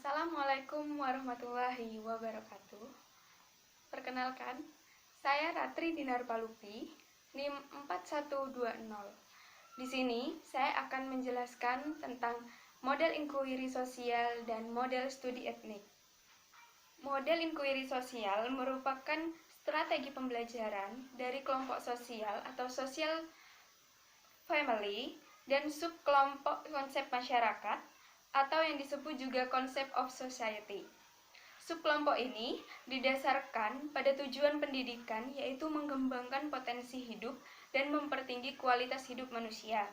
Assalamualaikum warahmatullahi wabarakatuh. Perkenalkan, saya Ratri Dinar Palupi, NIM 4120. Di sini saya akan menjelaskan tentang model inkuiri sosial dan model studi etnik. Model inkuiri sosial merupakan strategi pembelajaran dari kelompok sosial atau social family dan subkelompok konsep masyarakat atau yang disebut juga konsep of society. Subkelompok ini didasarkan pada tujuan pendidikan, yaitu mengembangkan potensi hidup dan mempertinggi kualitas hidup manusia.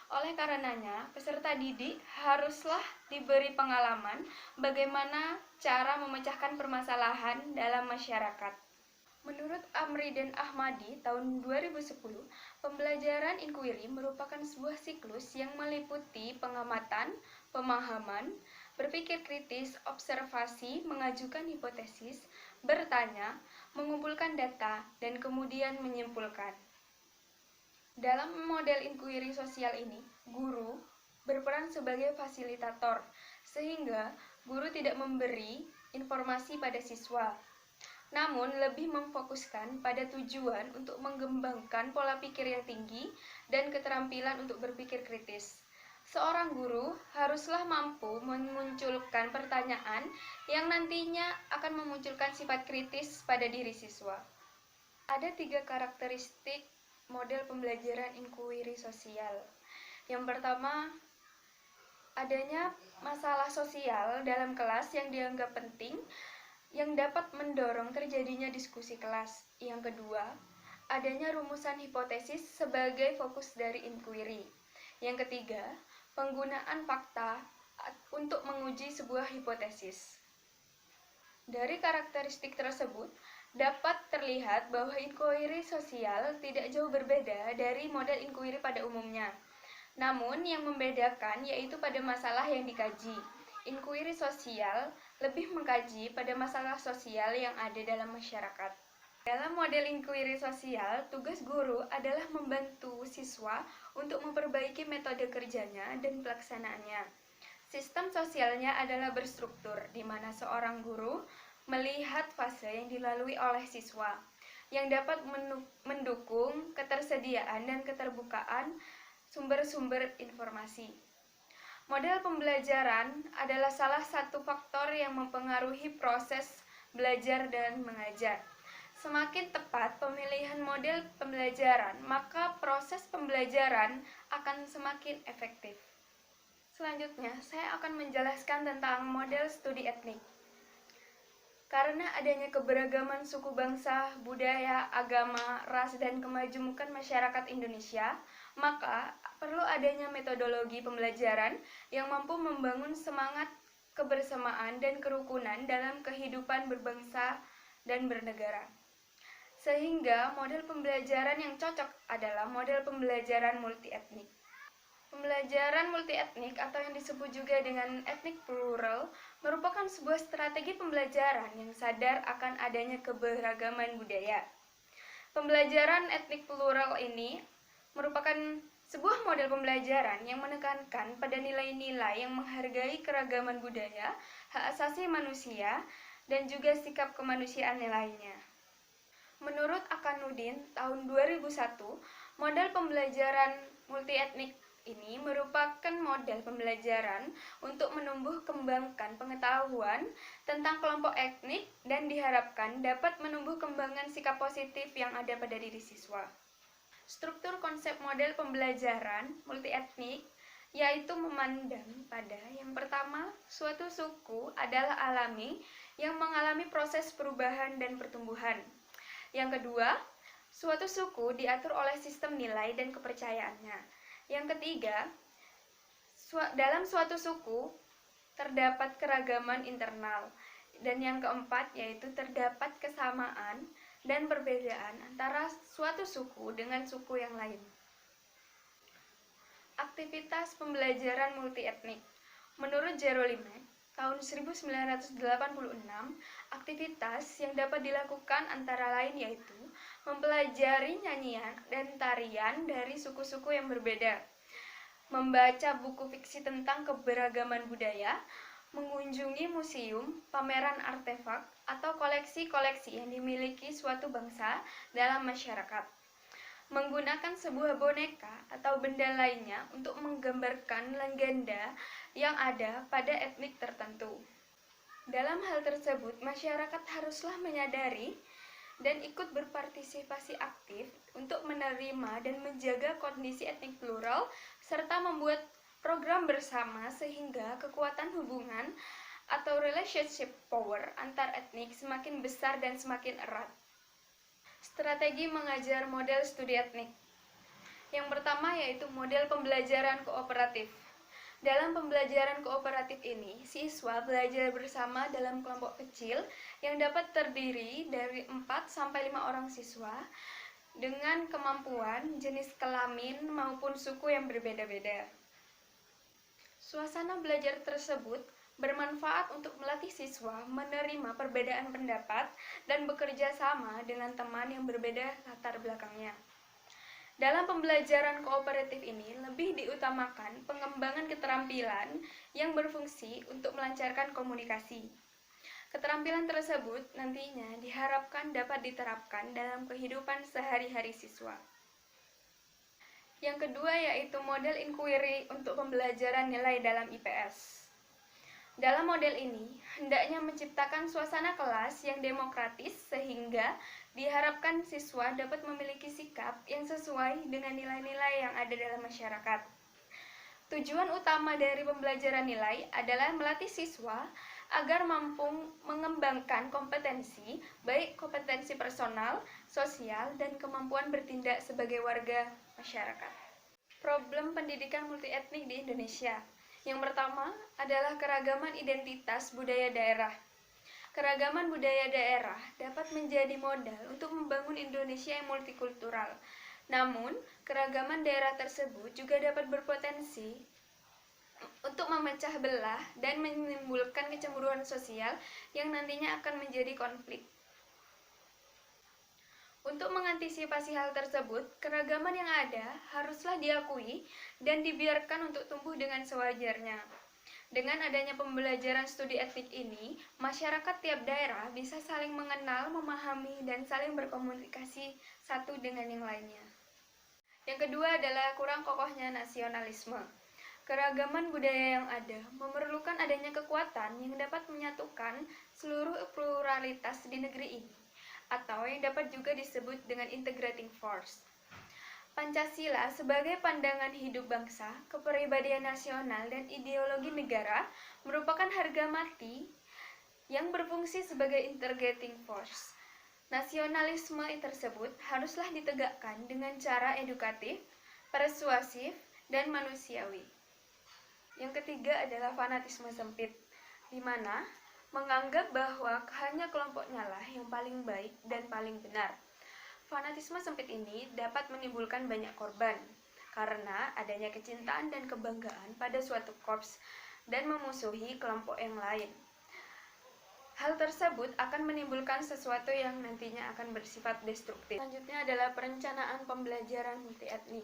Oleh karenanya, peserta didik haruslah diberi pengalaman bagaimana cara memecahkan permasalahan dalam masyarakat. Menurut Amri dan Ahmadi tahun 2010, pembelajaran inquiry merupakan sebuah siklus yang meliputi pengamatan, pemahaman, berpikir kritis, observasi, mengajukan hipotesis, bertanya, mengumpulkan data, dan kemudian menyimpulkan. Dalam model inquiry sosial ini, guru berperan sebagai fasilitator, sehingga guru tidak memberi informasi pada siswa, namun lebih memfokuskan pada tujuan untuk mengembangkan pola pikir yang tinggi dan keterampilan untuk berpikir kritis. Seorang guru haruslah mampu memunculkan pertanyaan yang nantinya akan memunculkan sifat kritis pada diri siswa. Ada 3 karakteristik model pembelajaran inquiry sosial. Yang pertama, adanya masalah sosial dalam kelas yang dianggap penting yang dapat mendorong terjadinya diskusi kelas. Yang kedua, adanya rumusan hipotesis sebagai fokus dari inquiry. Yang ketiga, penggunaan fakta untuk menguji sebuah hipotesis. Dari karakteristik tersebut, dapat terlihat bahwa inquiry sosial tidak jauh berbeda dari model inquiry pada umumnya. Namun, yang membedakan yaitu pada masalah yang dikaji. Inquiry sosial lebih mengkaji pada masalah sosial yang ada dalam masyarakat. Dalam model inquiry sosial, tugas guru adalah membantu siswa untuk memperbaiki metode kerjanya dan pelaksanaannya. Sistem sosialnya adalah berstruktur, di mana seorang guru melihat fase yang dilalui oleh siswa, yang dapat mendukung ketersediaan dan keterbukaan sumber-sumber informasi. Model pembelajaran adalah salah satu faktor yang mempengaruhi proses belajar dan mengajar. Semakin tepat pemilihan model pembelajaran, maka proses pembelajaran akan semakin efektif. Selanjutnya, saya akan menjelaskan tentang model studi etnik. Karena adanya keberagaman suku bangsa, budaya, agama, ras, dan kemajemukan masyarakat Indonesia, maka perlu adanya metodologi pembelajaran yang mampu membangun semangat kebersamaan dan kerukunan dalam kehidupan berbangsa dan bernegara. Sehingga model pembelajaran yang cocok adalah model pembelajaran multietnik. Pembelajaran multietnik atau yang disebut juga dengan etnik plural merupakan sebuah strategi pembelajaran yang sadar akan adanya keberagaman budaya. Pembelajaran etnik plural ini merupakan sebuah model pembelajaran yang menekankan pada nilai-nilai yang menghargai keragaman budaya, hak asasi manusia, dan juga sikap kemanusiaan lainnya. Menurut Akanuddin tahun 2001, model pembelajaran multietnik ini merupakan model pembelajaran untuk menumbuh kembangkan pengetahuan tentang kelompok etnik dan diharapkan dapat menumbuh kembangkan sikap positif yang ada pada diri siswa. Struktur konsep model pembelajaran multietnik yaitu memandang pada yang pertama, suatu suku adalah alami yang mengalami proses perubahan dan pertumbuhan. Yang kedua, suatu suku diatur oleh sistem nilai dan kepercayaannya. Yang ketiga, dalam suatu suku terdapat keragaman internal. Dan yang keempat, yaitu terdapat kesamaan dan perbedaan antara suatu suku dengan suku yang lain. Aktivitas pembelajaran multietnik. Menurut Jerolimek, tahun 1986, aktivitas yang dapat dilakukan antara lain yaitu mempelajari nyanyian dan tarian dari suku-suku yang berbeda, membaca buku fiksi tentang keberagaman budaya, mengunjungi museum, pameran artefak, atau koleksi-koleksi yang dimiliki suatu bangsa dalam masyarakat. Menggunakan sebuah boneka atau benda lainnya untuk menggambarkan legenda yang ada pada etnik tertentu. Dalam hal tersebut, masyarakat haruslah menyadari dan ikut berpartisipasi aktif untuk menerima dan menjaga kondisi etnik plural serta membuat program bersama sehingga kekuatan hubungan atau relationship power antar etnik semakin besar dan semakin erat. Strategi mengajar model studi etnik. Yang pertama yaitu model pembelajaran kooperatif. Dalam pembelajaran kooperatif ini, siswa belajar bersama dalam kelompok kecil yang dapat terdiri dari 4-5 orang siswa dengan kemampuan, jenis kelamin, maupun suku yang berbeda-beda. Suasana belajar tersebut bermanfaat untuk melatih siswa menerima perbedaan pendapat dan bekerja sama dengan teman yang berbeda latar belakangnya. Dalam pembelajaran kooperatif ini lebih diutamakan pengembangan keterampilan yang berfungsi untuk melancarkan komunikasi. Keterampilan tersebut nantinya diharapkan dapat diterapkan dalam kehidupan sehari-hari siswa. Yang kedua yaitu model inquiry untuk pembelajaran nilai dalam IPS. Dalam model ini, hendaknya menciptakan suasana kelas yang demokratis sehingga diharapkan siswa dapat memiliki sikap yang sesuai dengan nilai-nilai yang ada dalam masyarakat. Tujuan utama dari pembelajaran nilai adalah melatih siswa agar mampu mengembangkan kompetensi, baik kompetensi personal, sosial, dan kemampuan bertindak sebagai warga masyarakat. Problem pendidikan multietnik di Indonesia. Yang pertama adalah keragaman identitas budaya daerah. Keragaman budaya daerah dapat menjadi modal untuk membangun Indonesia yang multikultural. Namun, keragaman daerah tersebut juga dapat berpotensi untuk memecah belah dan menimbulkan kecemburuan sosial yang nantinya akan menjadi konflik. Untuk mengantisipasi hal tersebut, keragaman yang ada haruslah diakui dan dibiarkan untuk tumbuh dengan sewajarnya. Dengan adanya pembelajaran studi etnik ini, masyarakat tiap daerah bisa saling mengenal, memahami, dan saling berkomunikasi satu dengan yang lainnya. Yang kedua adalah kurang kokohnya nasionalisme. Keragaman budaya yang ada memerlukan adanya kekuatan yang dapat menyatukan seluruh pluralitas di negeri ini, atau yang dapat juga disebut dengan integrating force. Pancasila sebagai pandangan hidup bangsa, kepribadian nasional, dan ideologi negara merupakan harga mati yang berfungsi sebagai integrating force. Nasionalisme tersebut haruslah ditegakkan dengan cara edukatif, persuasif, dan manusiawi. Yang ketiga adalah fanatisme sempit, di mana menganggap bahwa hanya kelompoknya lah yang paling baik dan paling benar. Fanatisme sempit ini dapat menimbulkan banyak korban karena adanya kecintaan dan kebanggaan pada suatu korps dan memusuhi kelompok yang lain. Hal tersebut akan menimbulkan sesuatu yang nantinya akan bersifat destruktif. Selanjutnya adalah perencanaan pembelajaran multietnik.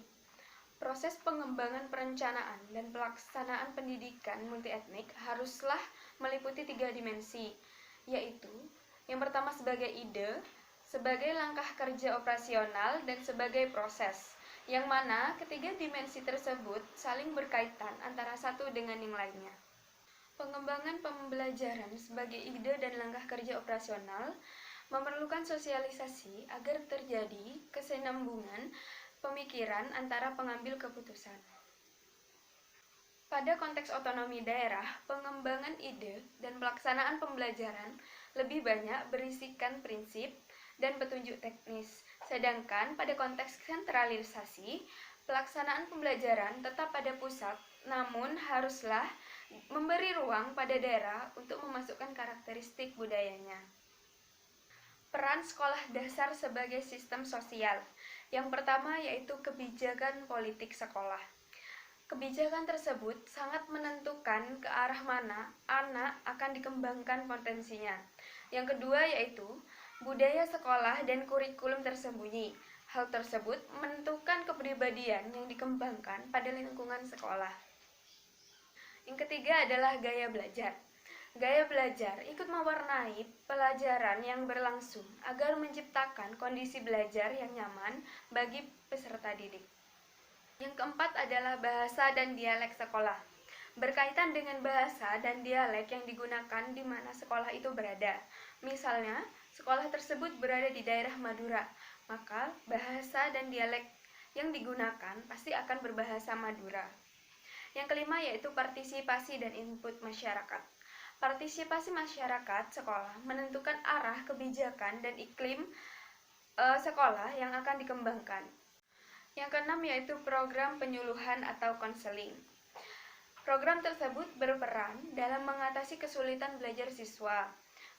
Proses pengembangan perencanaan dan pelaksanaan pendidikan multietnik haruslah meliputi 3 dimensi, yaitu yang pertama sebagai ide, sebagai langkah kerja operasional, dan sebagai proses, yang mana ketiga dimensi tersebut saling berkaitan antara satu dengan yang lainnya. Pengembangan pembelajaran sebagai ide dan langkah kerja operasional memerlukan sosialisasi agar terjadi kesinambungan pemikiran antara pengambil keputusan. Pada konteks otonomi daerah, pengembangan ide dan pelaksanaan pembelajaran lebih banyak berisikan prinsip dan petunjuk teknis, sedangkan pada konteks sentralisasi, pelaksanaan pembelajaran tetap pada pusat, namun haruslah memberi ruang pada daerah untuk memasukkan karakteristik budayanya. Peran sekolah dasar sebagai sistem sosial. Yang pertama yaitu kebijakan politik sekolah. Kebijakan tersebut sangat menentukan ke arah mana anak akan dikembangkan potensinya. Yang kedua yaitu budaya sekolah dan kurikulum tersembunyi. Hal tersebut menentukan kepribadian yang dikembangkan pada lingkungan sekolah. Yang ketiga adalah gaya belajar. Gaya belajar ikut mewarnai pelajaran yang berlangsung agar menciptakan kondisi belajar yang nyaman bagi peserta didik. Yang keempat adalah bahasa dan dialek sekolah. Berkaitan dengan bahasa dan dialek yang digunakan di mana sekolah itu berada. Misalnya, sekolah tersebut berada di daerah Madura, maka bahasa dan dialek yang digunakan pasti akan berbahasa Madura. Yang kelima yaitu partisipasi dan input masyarakat. Partisipasi masyarakat sekolah menentukan arah kebijakan dan iklim sekolah yang akan dikembangkan. Yang keenam yaitu program penyuluhan atau konseling. Program tersebut berperan dalam mengatasi kesulitan belajar siswa,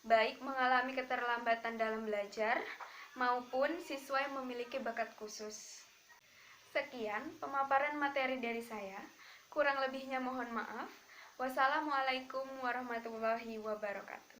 baik mengalami keterlambatan dalam belajar maupun siswa yang memiliki bakat khusus. Sekian pemaparan materi dari saya. Kurang lebihnya mohon maaf. Wassalamualaikum warahmatullahi wabarakatuh.